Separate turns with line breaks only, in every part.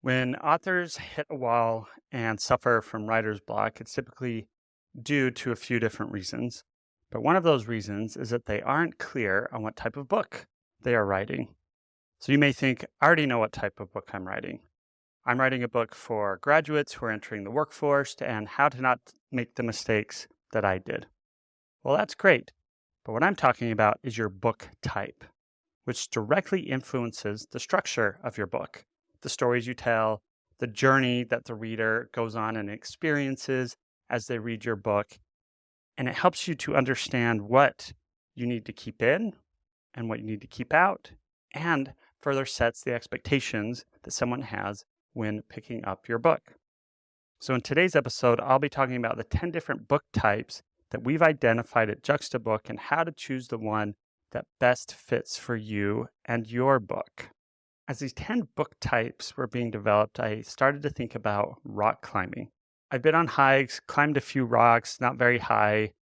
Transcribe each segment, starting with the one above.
When authors hit a wall and suffer from writer's block, it's typically due to a few different reasons. But one of those reasons is that they aren't clear on what type of book they are writing. So you may think, I already know what type of book I'm writing. I'm writing a book for graduates who are entering the workforce and how to not make the mistakes that I did. Well, that's great. But what I'm talking about is your book type, which directly influences the structure of your book, the stories you tell, the journey that the reader goes on and experiences as they read your book. And it helps you to understand what you need to keep in and what you need to keep out, and further sets the expectations that someone has when picking up your book. So in today's episode, I'll be talking about the 10 different book types that we've identified at Juxta Book and how to choose the one that best fits for you and your book. As these 10 book types were being developed, I started to think about rock climbing. I've been on hikes, climbed a few rocks, not very high,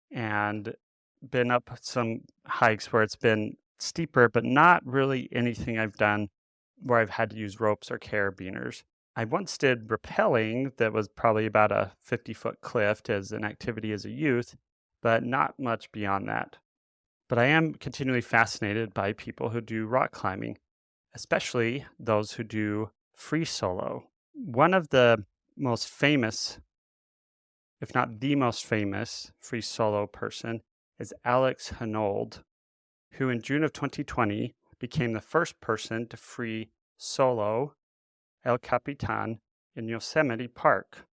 and been up some hikes where it's been steeper, but not really anything I've done where I've had to use ropes or carabiners. I once did rappelling that was probably about a 50-foot cliff as an activity as a youth, but not much beyond that. But I am continually fascinated by people who do rock climbing, especially those who do free solo. One of the most famous, if not the most famous, free solo person is Alex Honnold, who in June of 2020 became the first person to free solo El Capitan in Yosemite Park.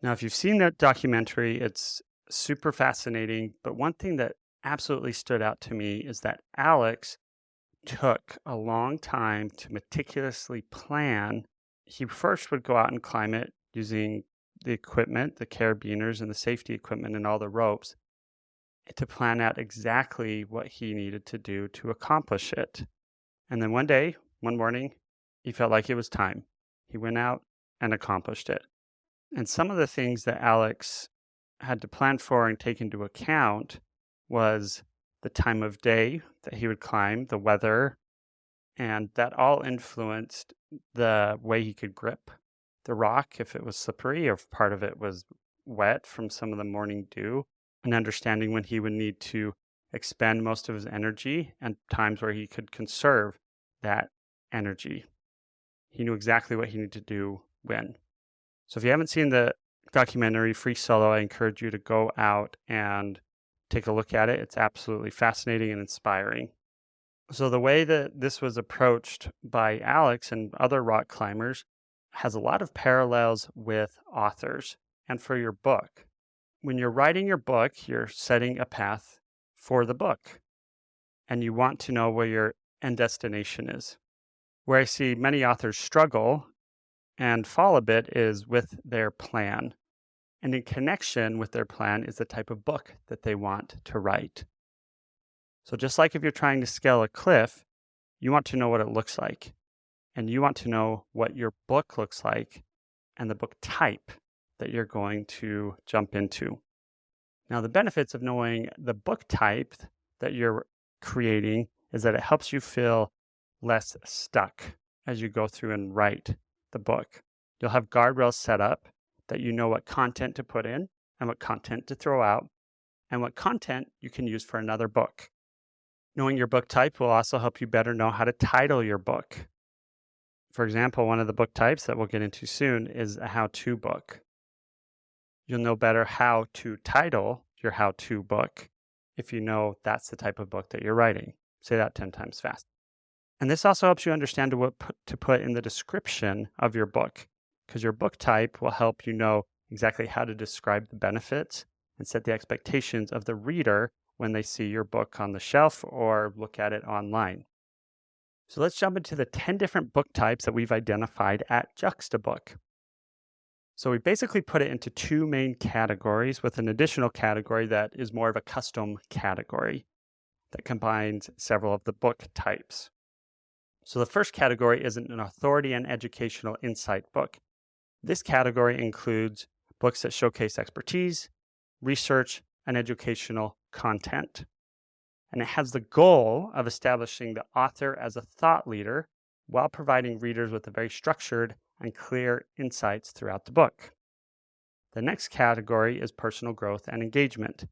Now, if you've seen that documentary, it's super fascinating, but one thing that absolutely stood out to me is that Alex took a long time to meticulously plan. He first would go out and climb it using the equipment, the carabiners and the safety equipment and all the ropes, to plan out exactly what he needed to do to accomplish it. And then one morning, he felt like it was time. He went out and accomplished it. And some of the things that Alex had to plan for and take into account was the time of day that he would climb, the weather, and that all influenced the way he could grip the rock, if it was slippery or if part of it was wet from some of the morning dew, and understanding when he would need to expend most of his energy and times where he could conserve that energy. He knew exactly what he needed to do when. So if you haven't seen the documentary Free Solo, I encourage you to go out and take a look at it. It's absolutely fascinating and inspiring. So the way that this was approached by Alex and other rock climbers has a lot of parallels with authors and for your book. When you're writing your book, you're setting a path for the book, and you want to know where your end destination is. Where I see many authors struggle and fall a bit is with their plan. And in connection with their plan is the type of book that they want to write. So just like if you're trying to scale a cliff, you want to know what it looks like. And you want to know what your book looks like and the book type that you're going to jump into. Now, the benefits of knowing the book type that you're creating is that it helps you feel less stuck as you go through and write the book. You'll have guardrails set up that you know what content to put in and what content to throw out and what content you can use for another book. Knowing your book type will also help you better know how to title your book. For example, one of the book types that we'll get into soon is a how-to book. You'll know better how to title your how-to book if you know that's the type of book that you're writing. Say that 10 times fast. And this also helps you understand what to put in the description of your book, because your book type will help you know exactly how to describe the benefits and set the expectations of the reader when they see your book on the shelf or look at it online. So let's jump into the 10 different book types that we've identified at Juxta Book. So we basically put it into two main categories with an additional category that is more of a custom category that combines several of the book types. So the first category is an authority and educational insight book. This category includes books that showcase expertise, research, and educational content. And it has the goal of establishing the author as a thought leader while providing readers with a very structured and clear insights throughout the book. The next category is personal growth and engagement.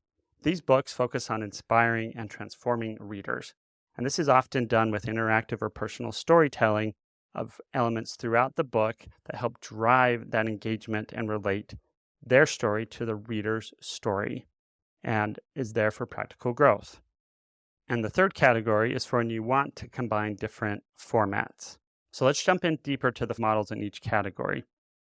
These books focus on inspiring and transforming readers, and this is often done with interactive or personal storytelling of elements throughout the book that help drive that engagement and relate their story to the reader's story and is there for practical growth. And the third category is for when you want to combine different formats. So let's jump in deeper to the models in each category.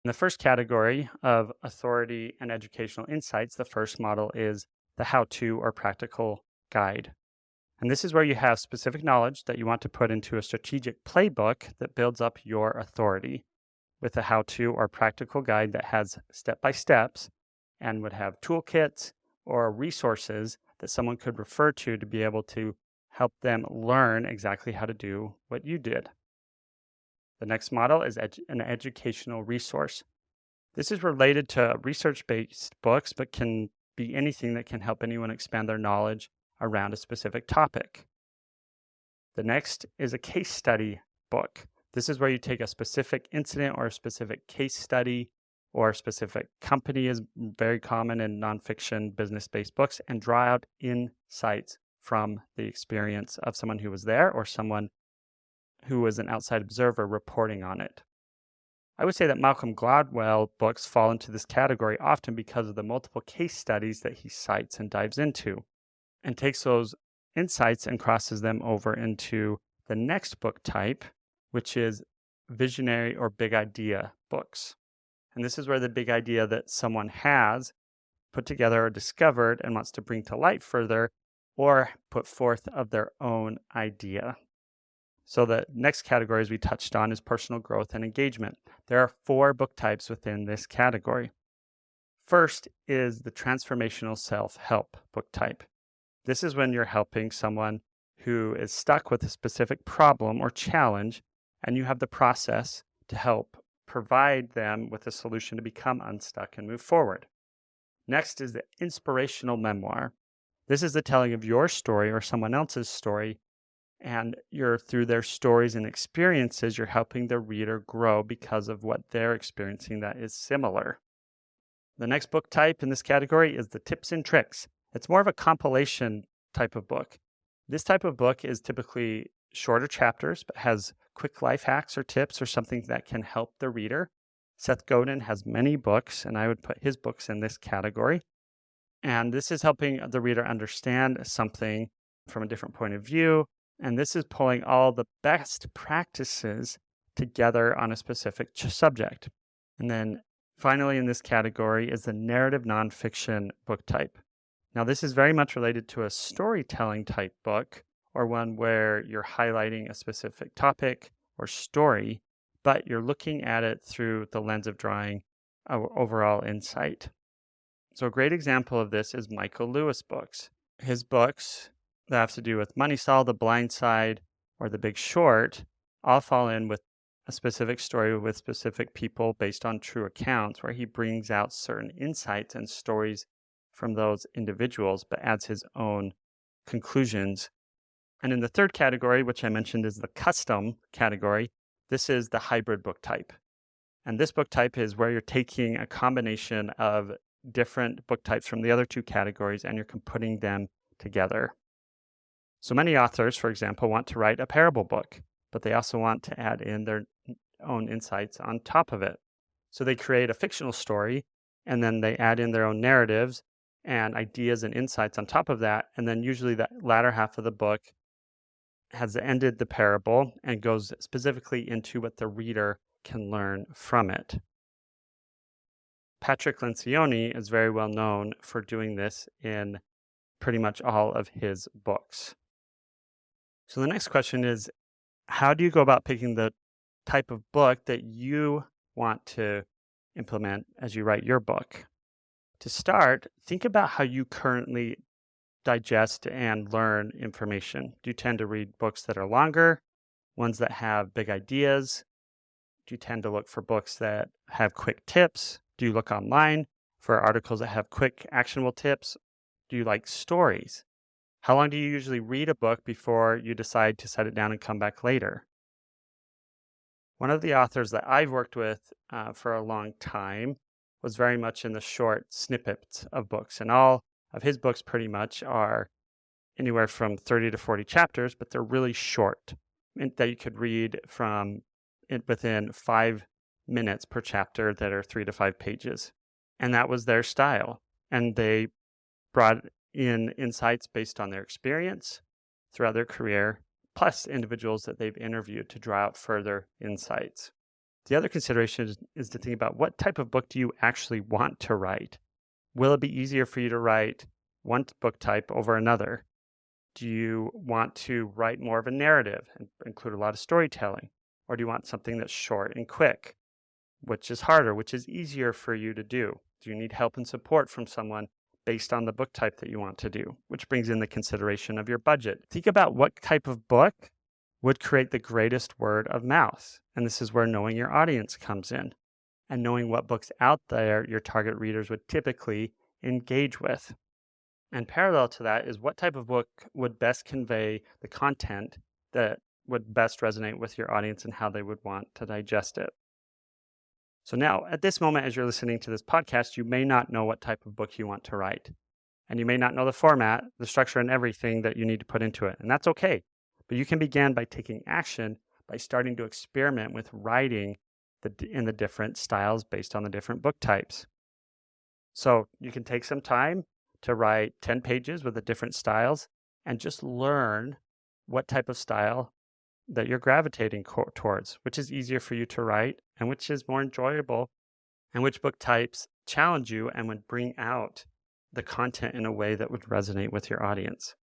In the first category of authority and educational insights, the first model is the how-to or practical guide. And this is where you have specific knowledge that you want to put into a strategic playbook that builds up your authority with a how-to or practical guide that has step-by-steps and would have toolkits or resources that someone could refer to be able to help them learn exactly how to do what you did. The next model is an educational resource. This is related to research-based books, but can be anything that can help anyone expand their knowledge around a specific topic. The next is a case study book. This is where you take a specific incident or a specific case study or a specific company is very common in nonfiction business-based books and draw out insights from the experience of someone who was there or someone who was an outside observer reporting on it. I would say that Malcolm Gladwell books fall into this category often because of the multiple case studies that he cites and dives into, and takes those insights and crosses them over into the next book type, which is visionary or big idea books. And this is where the big idea that someone has put together or discovered and wants to bring to light further or put forth of their own idea. So the next category, as we touched on, is personal growth and engagement. There are 4 book types within this category. First is the transformational self-help book type. This is when you're helping someone who is stuck with a specific problem or challenge, and you have the process to help provide them with a solution to become unstuck and move forward. Next is the inspirational memoir. This is the telling of your story or someone else's story, and through their stories and experiences, you're helping the reader grow because of what they're experiencing that is similar. The next book type in this category is the tips and tricks. It's more of a compilation type of book. This type of book is typically shorter chapters, but has quick life hacks or tips or something that can help the reader. Seth Godin has many books, and I would put his books in this category. And this is helping the reader understand something from a different point of view. And this is pulling all the best practices together on a specific subject. And then finally in this category is the narrative nonfiction book type. Now, this is very much related to a storytelling type book or one where you're highlighting a specific topic or story, but you're looking at it through the lens of drawing an overall insight. So a great example of this is Michael Lewis books. His books that have to do with Money Saw, The Blind Side, or The Big Short all fall in with a specific story with specific people based on true accounts where he brings out certain insights and stories from those individuals, but adds his own conclusions. And in the third category, which I mentioned is the custom category, this is the hybrid book type. And this book type is where you're taking a combination of different book types from the other 2 categories and you're putting them together. So many authors, for example, want to write a parable book, but they also want to add in their own insights on top of it. So they create a fictional story, and then they add in their own narratives and ideas and insights on top of that. And then usually the latter half of the book has ended the parable and goes specifically into what the reader can learn from it. Patrick Lencioni is very well known for doing this in pretty much all of his books. So the next question is, how do you go about picking the type of book that you want to implement as you write your book? To start, think about how you currently digest and learn information. Do you tend to read books that are longer, ones that have big ideas? Do you tend to look for books that have quick tips? Do you look online for articles that have quick, actionable tips? Do you like stories? How long do you usually read a book before you decide to set it down and come back later? One of the authors that I've worked with for a long time was very much in the short snippets of books. And all of his books pretty much are anywhere from 30 to 40 chapters, but they're really short that you could read from within 5 minutes per chapter that are 3 to 5 pages. And that was their style. And they brought in insights based on their experience throughout their career, plus individuals that they've interviewed to draw out further insights. The other consideration is to think about what type of book do you actually want to write? Will it be easier for you to write one book type over another? Do you want to write more of a narrative and include a lot of storytelling? Or do you want something that's short and quick? Which is harder, which is easier for you to do? Do you need help and support from someone based on the book type that you want to do? Which brings in the consideration of your budget. Think about what type of book would create the greatest word of mouth. And this is where knowing your audience comes in and knowing what books out there your target readers would typically engage with. And parallel to that is what type of book would best convey the content that would best resonate with your audience and how they would want to digest it. So now, at this moment, as you're listening to this podcast, you may not know what type of book you want to write. And you may not know the format, the structure, and everything that you need to put into it. And that's okay. But you can begin by taking action, by starting to experiment with writing in the different styles based on the different book types. So you can take some time to write 10 pages with the different styles and just learn what type of style that you're gravitating towards, which is easier for you to write and which is more enjoyable, and which book types challenge you and would bring out the content in a way that would resonate with your audience.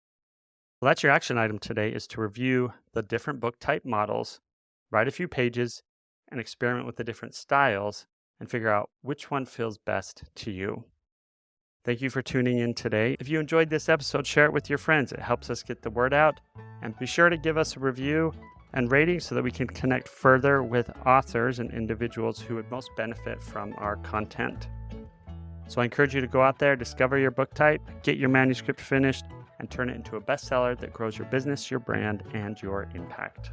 Well, that's your action item today, is to review the different book type models, write a few pages, and experiment with the different styles and figure out which one feels best to you. Thank you for tuning in today. If you enjoyed this episode, share it with your friends. It helps us get the word out. And be sure to give us a review and rating so that we can connect further with authors and individuals who would most benefit from our content. So I encourage you to go out there, discover your book type, get your manuscript finished, and turn it into a bestseller that grows your business, your brand, and your impact.